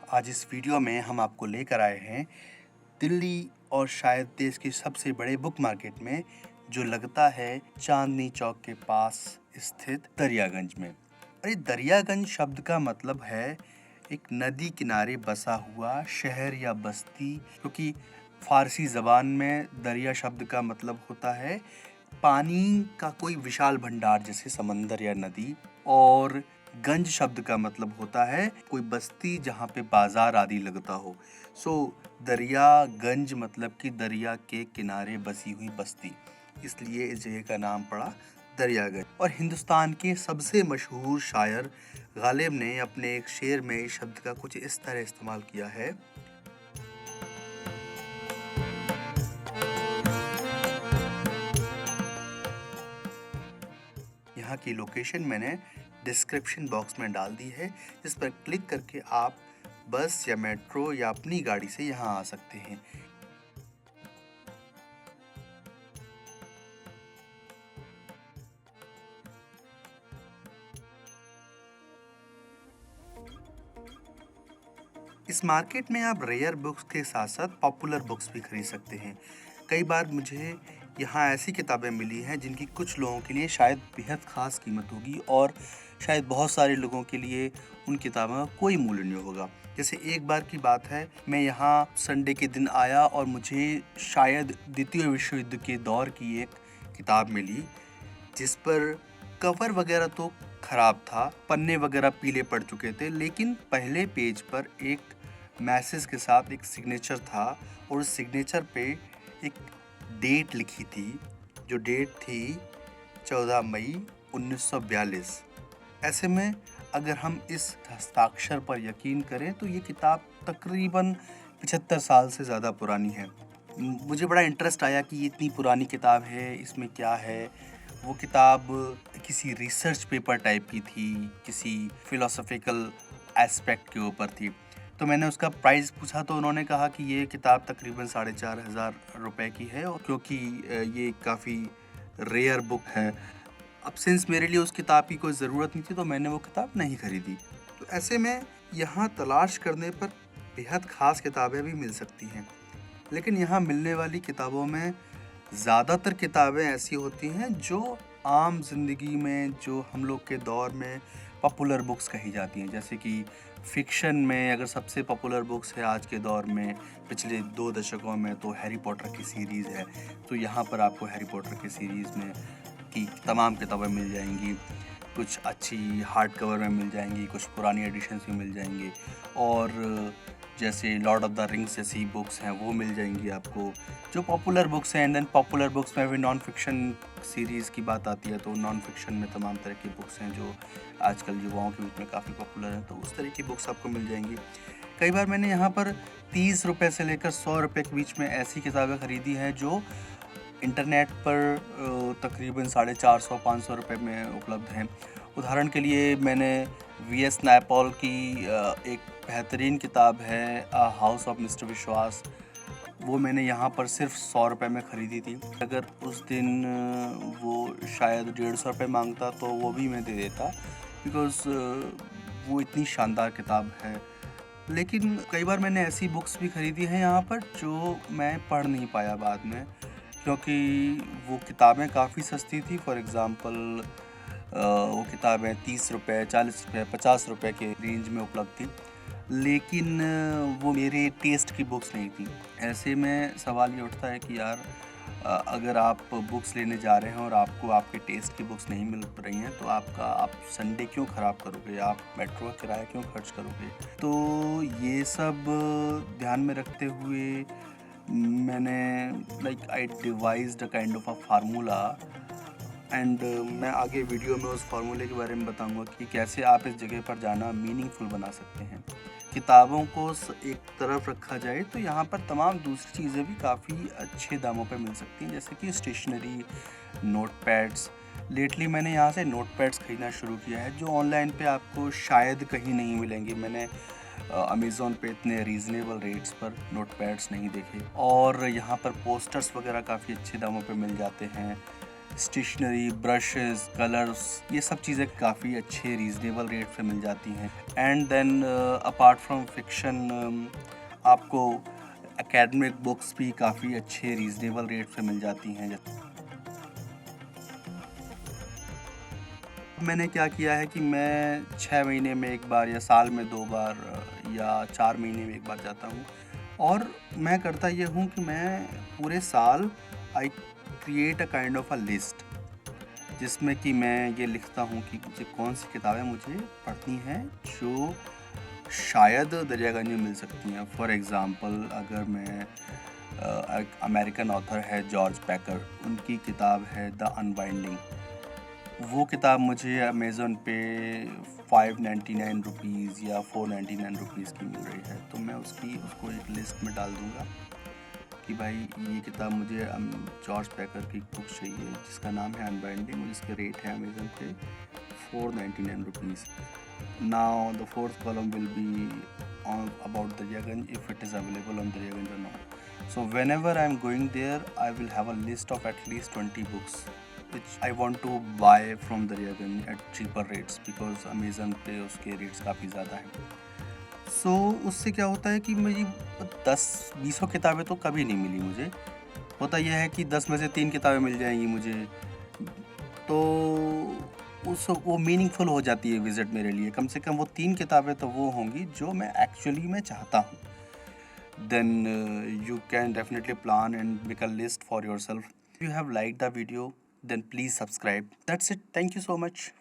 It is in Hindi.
आज इस वीडियो में हम आपको लेकर आए हैं दिल्ली और शायद देश के सबसे बड़े बुक मार्केट में, जो लगता है चांदनी चौक के पास स्थित दरियागंज में। और ये दरियागंज शब्द का मतलब है एक नदी किनारे बसा हुआ शहर या बस्ती, क्योंकि फारसी ज़बान में दरिया शब्द का मतलब होता है पानी का कोई विशाल भंडार, जैसे समंदर या नदी। और गंज शब्द का मतलब होता है कोई बस्ती जहाँ पे बाजार आदि लगता हो। दरिया गंज मतलब कि दरिया के किनारे बसी हुई बस्ती, इसलिए इस जगह का नाम पड़ा दरियागंज। और हिंदुस्तान के सबसे मशहूर शायर गालिब ने अपने एक शेर में इस शब्द का कुछ इस तरह इस्तेमाल किया है। यहाँ की लोकेशन मैंने डिस्क्रिप्शन बॉक्स में डाल दी है, जिस पर क्लिक करके आप बस या मेट्रो या अपनी गाड़ी से यहाँ आ सकते हैं। इस मार्केट में आप रेयर बुक्स के साथ साथ पॉपुलर बुक्स भी खरीद सकते हैं। कई बार मुझे यहाँ ऐसी किताबें मिली हैं जिनकी कुछ लोगों के लिए शायद बेहद ख़ास कीमत होगी और शायद बहुत सारे लोगों के लिए उन किताबों का कोई मूल्य नहीं होगा। जैसे एक बार की बात है, मैं यहाँ संडे के दिन आया और मुझे शायद द्वितीय विश्व युद्ध के दौर की एक किताब मिली, जिस पर कवर वगैरह तो ख़राब था, पन्ने वगैरह पीले पड़ चुके थे, लेकिन पहले पेज पर एक मैसेज के साथ एक सिग्नेचर था और उस सिग्नेचर पे एक डेट लिखी थी, जो डेट थी 14 मई 1942। ऐसे में अगर हम इस हस्ताक्षर पर यकीन करें तो ये किताब तकरीबन 75 साल से ज़्यादा पुरानी है। मुझे बड़ा इंटरेस्ट आया कि ये इतनी पुरानी किताब है, इसमें क्या है। वो किताब किसी रिसर्च पेपर टाइप की थी, किसी फिलोसॉफिकल एस्पेक्ट के ऊपर थी। तो मैंने उसका प्राइस पूछा तो उन्होंने कहा कि ये किताब तकरीबन 4,500 रुपए की है, और क्योंकि ये काफ़ी रेयर बुक है। अब सिंस मेरे लिए उस किताब की कोई ज़रूरत नहीं थी, तो मैंने वो किताब नहीं खरीदी। तो ऐसे में यहाँ तलाश करने पर बेहद ख़ास किताबें भी मिल सकती हैं, लेकिन यहाँ मिलने वाली किताबों में ज़्यादातर किताबें ऐसी होती हैं जो आम जिंदगी में, जो हम लोग के दौर में पॉपुलर बुक्स कही जाती हैं। जैसे कि फ़िक्शन में अगर सबसे पॉपुलर बुक्स है आज के दौर में, पिछले 2 दशकों में, तो हैरी पॉटर की सीरीज़ है। तो यहाँ पर आपको हैरी पॉटर की सीरीज़ में की तमाम किताबें मिल जाएंगी। कुछ अच्छी हार्ड कवर में मिल जाएंगी, कुछ पुरानी एडिशंस में मिल जाएंगी, और जैसे लॉर्ड ऑफ द रिंग्स जैसी बुक्स हैं वो मिल जाएंगी आपको, जो पॉपुलर बुक्स हैं। एंड देन पॉपुलर बुक्स में भी नॉन फिक्शन सीरीज़ की बात आती है, तो नॉन फिक्शन में तमाम तरह की बुक्स हैं जो आजकल युवाओं के बीच में काफ़ी पॉपुलर हैं, तो उस तरह की बुक्स आपको मिल जाएंगी। कई बार मैंने यहाँ पर 30 रुपये से लेकर 100 रुपये के बीच में ऐसी किताबें ख़रीदी हैं जो इंटरनेट पर तकरीबन 450-500 रुपये में उपलब्ध हैं। उदाहरण के लिए मैंने वी.एस. नायपॉल की एक बेहतरीन किताब है हाउस ऑफ मिस्टर विश्वास, वो मैंने यहाँ पर सिर्फ 100 रुपये में ख़रीदी थी। अगर उस दिन वो शायद 150 रुपये मांगता तो वो भी मैं दे देता, बिकॉज़ वो इतनी शानदार किताब है। लेकिन कई बार मैंने ऐसी बुक्स भी ख़रीदी हैं यहाँ पर जो मैं पढ़ नहीं पाया बाद में, क्योंकि वो किताबें काफ़ी सस्ती थी। फॉर एग्ज़ाम्पल वो किताबें 30 रुपये, 40 रुपये, 50 रुपये के रेंज में उपलब्ध थी, लेकिन वो मेरे टेस्ट की बुक्स नहीं थी। ऐसे में सवाल ये उठता है कि यार, अगर आप बुक्स लेने जा रहे हैं और आपको आपके टेस्ट की बुक्स नहीं मिल रही हैं, तो आप संडे क्यों ख़राब करोगे, आप मेट्रो का किराया क्यों खर्च करोगे। तो ये सब ध्यान में रखते हुए मैंने I devised a kind of a formula, and मैं आगे वीडियो में उस फार्मूले के बारे में बताऊंगा कि कैसे आप इस जगह पर जाना मीनिंगफुल बना सकते हैं। किताबों को एक तरफ रखा जाए तो यहाँ पर तमाम दूसरी चीज़ें भी काफ़ी अच्छे दामों पर मिल सकती हैं, जैसे कि स्टेशनरी, नोट पैड्स। लेटली मैंने यहाँ से नोट पैड्स ख़रीदना शुरू किया है, जो ऑनलाइन पे आपको शायद कहीं नहीं मिलेंगे। मैंने अमेज़ॉन पे इतने रीज़नेबल रेट्स पर नोट पैड्स नहीं देखे। और यहाँ पर पोस्टर्स वगैरह काफ़ी अच्छे दामों पे मिल जाते हैं। स्टेशनरी, ब्रशेस, कलर्स, ये सब चीज़ें काफ़ी अच्छे रीज़नेबल रेट पे मिल जाती हैं। And then apart from fiction आपको एकेडमिक बुक्स भी काफ़ी अच्छे रीज़नेबल रेट पे मिल जाती हैं। मैंने क्या किया है कि मैं 6 महीने में 1 बार या साल में 2 बार या 4 महीने में 1 बार जाता हूँ। और मैं करता ये हूँ कि मैं पूरे साल I create a kind of a list, जिसमें कि मैं ये लिखता हूँ कि मुझे कौन-सी किताबें मुझे पढ़नी हैं जो शायद दरियागंज में मिल सकती हैं। फॉर एग्ज़ाम्पल अगर मैं एक अमेरिकन ऑथर है जॉर्ज पैकर, उनकी किताब है द अनवाइंडिंग। वो किताब मुझे अमेज़न पे 599 रुपीज़ या 499 रुपीज़ की मिल रही है, तो मैं उसको एक लिस्ट में डाल दूँगा कि भाई ये किताब मुझे जॉर्ज पैकर की बुक चाहिए जिसका नाम है अनबाइंडिंग और जिसके रेट है अमेज़न पे 499 rupees. Now the fourth column will be on about Daryaganj if it is available on Daryaganj or not. So whenever I am going there, I will have a list of at least 20 books which I want to buy from Daryaganj at cheaper rates because Amazon पे उसके रेट्स काफ़ी ज़्यादा हैं। सो उससे क्या होता है कि मेरी 10-20 किताबें तो कभी नहीं मिली मुझे। होता यह है कि 10 में से 3 किताबें मिल जाएँगी मुझे, तो वो मीनिंगफुल हो जाती है विज़िट मेरे लिए। कम से कम वो 3 किताबें तो वो होंगी जो मैं एक्चुअली में चाहता हूँ। Then you can definitely plan and make a list for yourself. If you have liked the video, then please subscribe. That's it. Thank you so much.